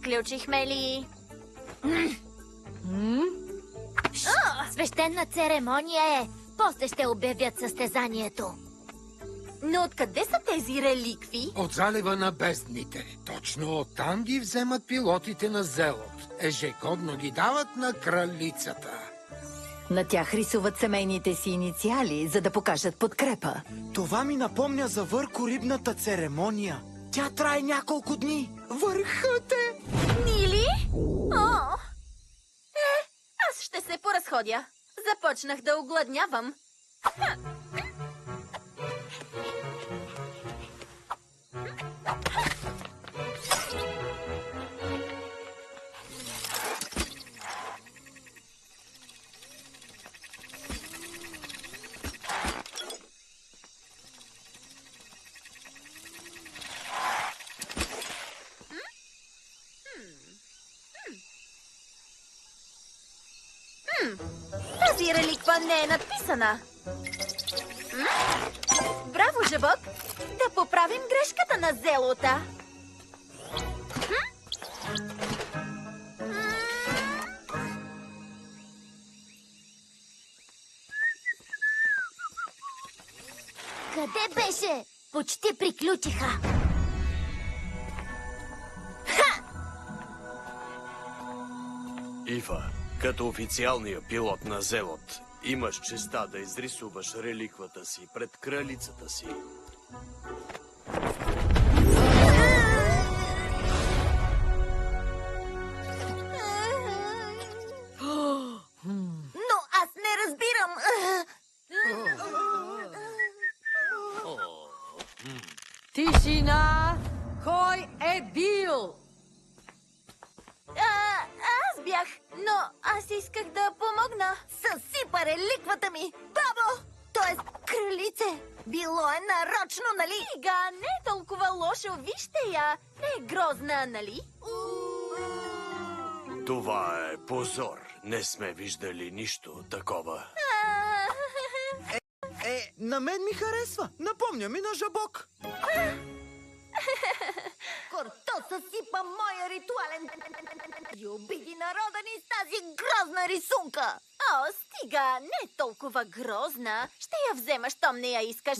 Приключихме ли? Свещена церемония е. После ще обявят състезанието. Но откъде са тези реликви? От залива на бездните. Точно оттам ги вземат пилотите на Зелот. Ежегодно ги дават на кралицата. На тях рисуват семейните си инициали, за да покажат подкрепа. Това ми напомня за върхорибната церемония. Тя трае няколко дни. Върхът е... Нили? Аз ще се поразходя. Започнах да огладнявам. Тази реликва не е надписана. Браво, Жабок! Да поправим грешката на Зелота. Къде беше? Почти приключиха. Ива, като официалния пилот на Зелот, имаш честа да изрисуваш реликвата си пред кралицата си. Но аз не разбирам. Тишина! Кой е бил? Аз бях, но аз исках да помогна. Съсипа реликвата ми! Бабо! Тоест, кралице! Било е нарочно, нали? Ига, не е толкова лошо. Вижте я. Не е грозна, нали? Това е позор. Не сме виждали нищо такова. На мен ми харесва. Напомня ми на Жабок. Корто съсипа моя ритуален и обиди народа ни с тази грозна рисунка. О, стига, не е толкова грозна. Ще я взема, щом не я искаш.